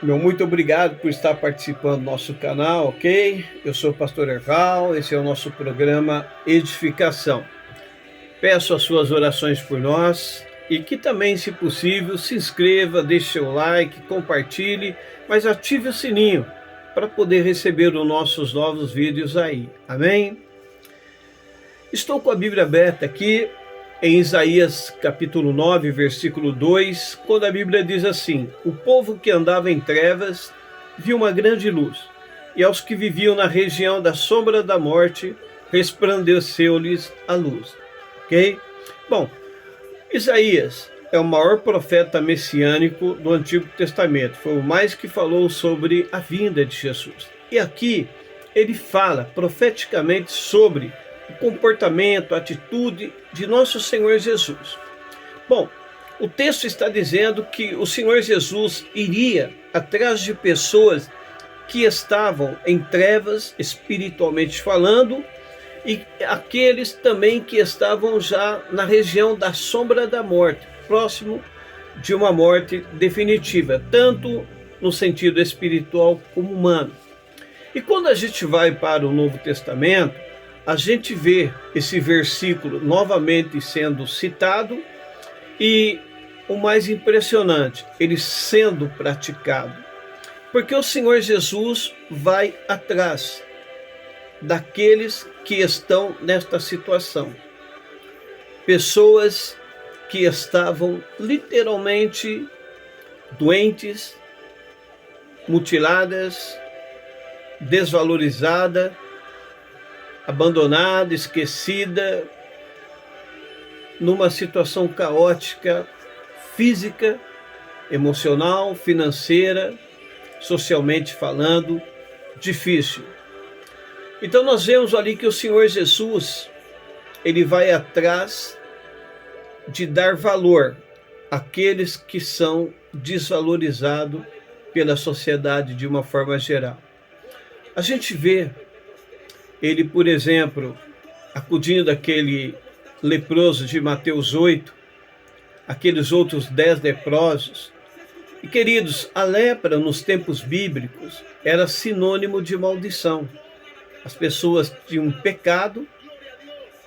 Meu muito obrigado por estar participando do nosso canal, ok? Eu sou o pastor Erval, esse é o nosso programa Edificação. Peço as suas orações por nós e que também, se possível, se inscreva, deixe seu like, compartilhe, mas ative o sininho para poder receber os nossos novos vídeos aí, amém? Estou com a Bíblia aberta aqui em Isaías capítulo 9, versículo 2, quando a Bíblia diz assim: o povo que andava em trevas viu uma grande luz, e aos que viviam na região da sombra da morte, resplandeceu-lhes a luz. Ok? Bom, Isaías é o maior profeta messiânico do Antigo Testamento, foi o mais que falou sobre a vinda de Jesus. E aqui ele fala profeticamente sobre o comportamento, a atitude de nosso Senhor Jesus. Bom, o texto está dizendo que o Senhor Jesus iria atrás de pessoas que estavam em trevas, espiritualmente falando, e aqueles também que estavam já na região da sombra da morte, próximo de uma morte definitiva, tanto no sentido espiritual como humano. E quando a gente vai para o Novo Testamento, a gente vê esse versículo novamente sendo citado e o mais impressionante, ele sendo praticado. Porque o Senhor Jesus vai atrás daqueles que estão nesta situação. Pessoas que estavam literalmente doentes, mutiladas, desvalorizadas, abandonada, esquecida, numa situação caótica, física, emocional, financeira, socialmente falando, difícil. Então nós vemos ali que o Senhor Jesus, ele vai atrás de dar valor àqueles que são desvalorizados pela sociedade de uma forma geral. A gente vê ele, por exemplo, acudindo àquele leproso de Mateus 8, aqueles outros 10 leprosos. E, queridos, a lepra nos tempos bíblicos era sinônimo de maldição. As pessoas tinham um pecado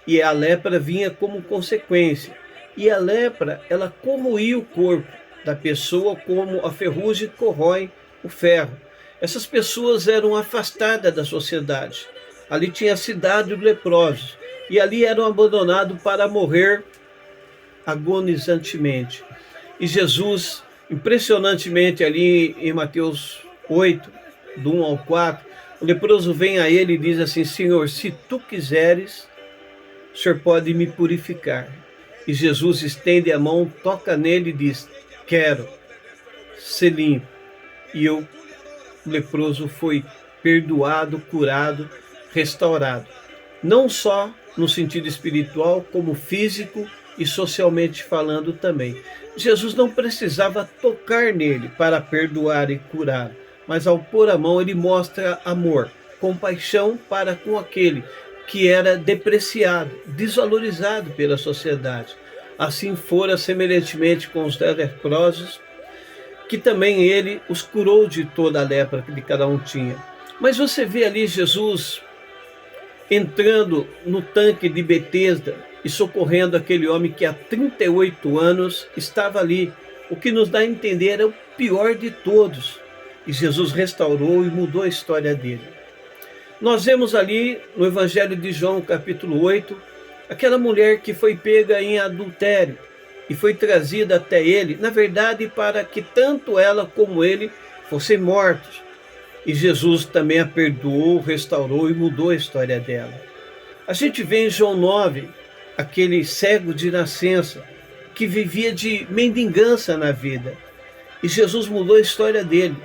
e a lepra vinha como consequência. E a lepra, ela corroía o corpo da pessoa como a ferrugem corrói o ferro. Essas pessoas eram afastadas da sociedade. Ali tinha a cidade dos leprosos, e ali eram abandonados para morrer agonizantemente. E Jesus, impressionantemente, ali em Mateus 8, do 1 ao 4, o leproso vem a ele e diz assim: Senhor, se tu quiseres, o Senhor pode me purificar. E Jesus estende a mão, toca nele e diz: quero ser limpo. E o leproso foi perdoado, curado, restaurado, não só no sentido espiritual, como físico e socialmente falando também. Jesus não precisava tocar nele para perdoar e curar, mas ao pôr a mão ele mostra amor, compaixão para com aquele que era depreciado, desvalorizado pela sociedade. Assim fora semelhantemente com os 10 leprosos, que também ele os curou de toda a lepra que cada um tinha. Mas você vê ali Jesus entrando no tanque de Betesda e socorrendo aquele homem que há 38 anos estava ali. O que nos dá a entender era o pior de todos. E Jesus restaurou e mudou a história dele. Nós vemos ali no Evangelho de João, capítulo 8, aquela mulher que foi pega em adultério e foi trazida até ele, na verdade, para que tanto ela como ele fossem mortos. E Jesus também a perdoou, restaurou e mudou a história dela. A gente vê em João 9, aquele cego de nascença, que vivia de mendigança na vida. E Jesus mudou a história dele.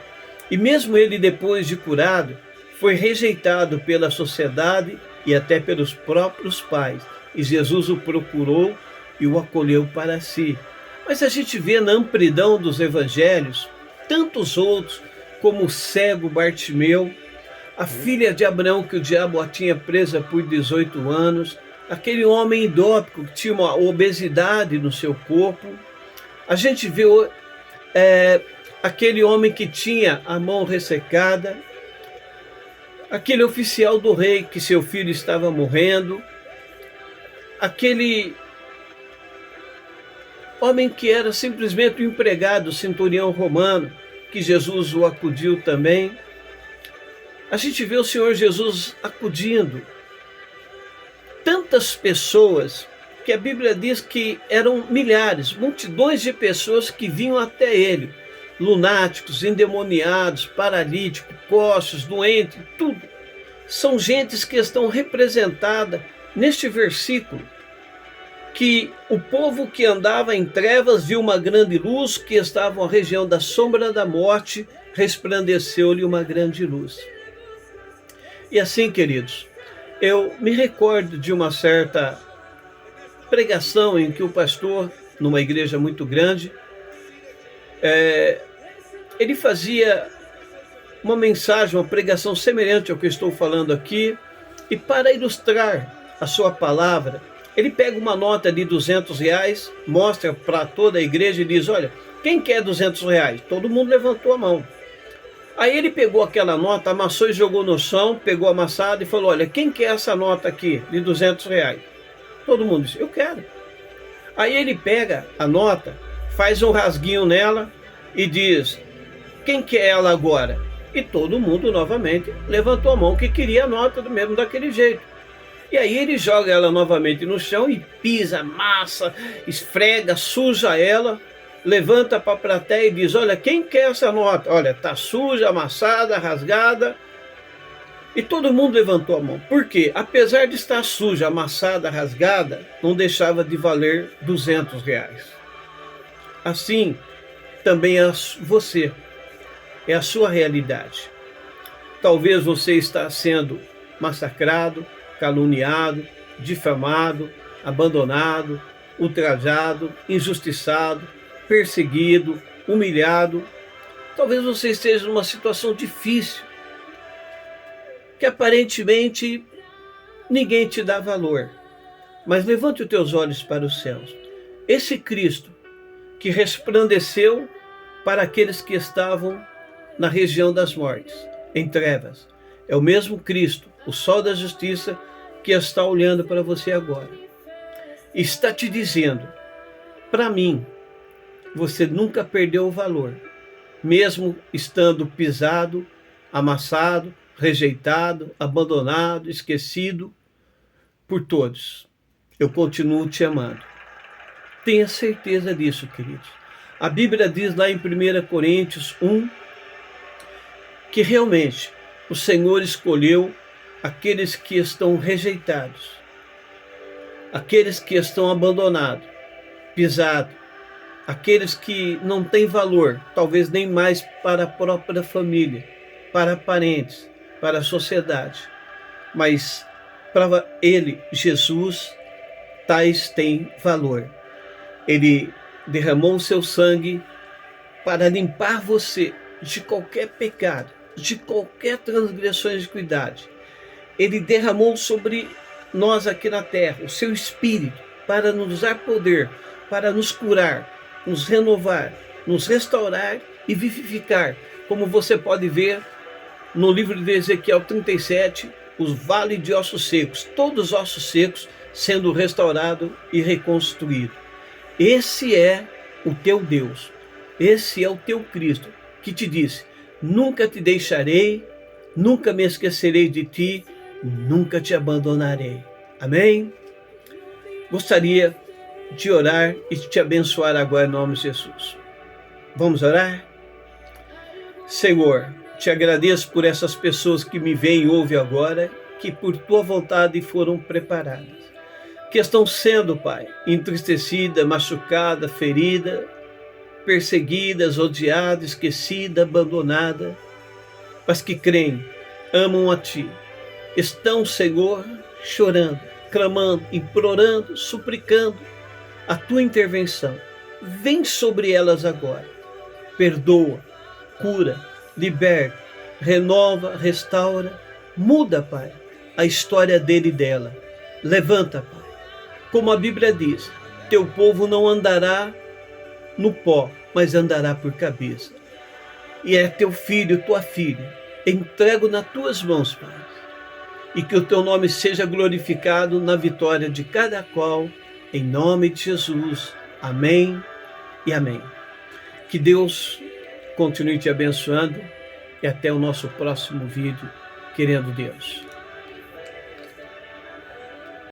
E mesmo ele, depois de curado, foi rejeitado pela sociedade e até pelos próprios pais. E Jesus o procurou e o acolheu para si. Mas a gente vê na amplidão dos evangelhos tantos outros, como o cego Bartimeu, a filha de Abraão que o diabo a tinha presa por 18 anos, aquele homem idópico que tinha uma obesidade no seu corpo. A gente vê aquele homem que tinha a mão ressecada, aquele oficial do rei que seu filho estava morrendo, aquele homem que era simplesmente um empregado, centurião romano, que Jesus o acudiu também. A gente vê o Senhor Jesus acudindo tantas pessoas, que a Bíblia diz que eram milhares, multidões de pessoas que vinham até ele, lunáticos, endemoniados, paralíticos, coxos, doentes, tudo. São gentes que estão representadas neste versículo, que o povo que andava em trevas viu uma grande luz, que estava na região da sombra da morte, resplandeceu-lhe uma grande luz. E assim, queridos, eu me recordo de uma certa pregação em que o pastor, numa igreja muito grande, ele fazia uma mensagem, uma pregação semelhante ao que eu estou falando aqui, e para ilustrar a sua palavra, ele pega uma nota de R$200, mostra para toda a igreja e diz: olha, quem quer R$200? Todo mundo levantou a mão. Aí ele pegou aquela nota, amassou e jogou no chão, pegou amassado e falou: olha, quem quer essa nota aqui de R$200? Todo mundo disse: eu quero. Aí ele pega a nota, faz um rasguinho nela e diz: quem quer ela agora? E todo mundo novamente levantou a mão que queria a nota do mesmo daquele jeito. E aí ele joga ela novamente no chão e pisa, amassa, esfrega, suja ela, levanta para a plateia e diz: olha, quem quer essa nota? Olha, está suja, amassada, rasgada. E todo mundo levantou a mão. Por quê? Apesar de estar suja, amassada, rasgada, não deixava de valer R$200. Assim, também é você. É a sua realidade. Talvez você está sendo massacrado, caluniado, difamado, abandonado, ultrajado, injustiçado, perseguido, humilhado. Talvez você esteja numa situação difícil, que aparentemente ninguém te dá valor. Mas levante os teus olhos para os céus. Esse Cristo que resplandeceu para aqueles que estavam na região das mortes, em trevas, é o mesmo Cristo, o sol da justiça, que está olhando para você agora. Está te dizendo: para mim, você nunca perdeu o valor, mesmo estando pisado, amassado, rejeitado, abandonado, esquecido por todos. Eu continuo te amando. Tenha certeza disso, queridos. A Bíblia diz lá em 1 Coríntios 1, que realmente o Senhor escolheu aqueles que estão rejeitados, aqueles que estão abandonados, pisados, aqueles que não têm valor, talvez nem mais para a própria família, para parentes, para a sociedade. Mas para Ele, Jesus, tais têm valor. Ele derramou o seu sangue para limpar você de qualquer pecado, de qualquer transgressão de iniquidade. Ele derramou sobre nós aqui na terra o seu Espírito para nos dar poder, para nos curar, nos renovar, nos restaurar e vivificar. Como você pode ver no livro de Ezequiel 37, os vales de ossos secos, todos os ossos secos sendo restaurados e reconstruídos. Esse é o teu Deus, esse é o teu Cristo, que te disse: nunca te deixarei, nunca me esquecerei de ti, nunca te abandonarei. Amém? Gostaria de orar e de te abençoar agora em nome de Jesus. Vamos orar? Senhor, te agradeço por essas pessoas que me veem e ouvem agora, que por tua vontade foram preparadas, que estão sendo, Pai, entristecidas, machucadas, feridas, perseguidas, odiadas, esquecidas, abandonadas, mas que creem, amam a Ti. Estão, Senhor, chorando, clamando, implorando, suplicando a Tua intervenção. Vem sobre elas agora. Perdoa, cura, liberta, renova, restaura. Muda, Pai, a história dele e dela. Levanta, Pai. Como a Bíblia diz, teu povo não andará no pó, mas andará por cabeça. e é teu filho, tua filha. Entrego nas tuas mãos, Pai, e que o teu nome seja glorificado na vitória de cada qual, em nome de Jesus. Amém e amém. Que Deus continue te abençoando e até o nosso próximo vídeo, querendo Deus.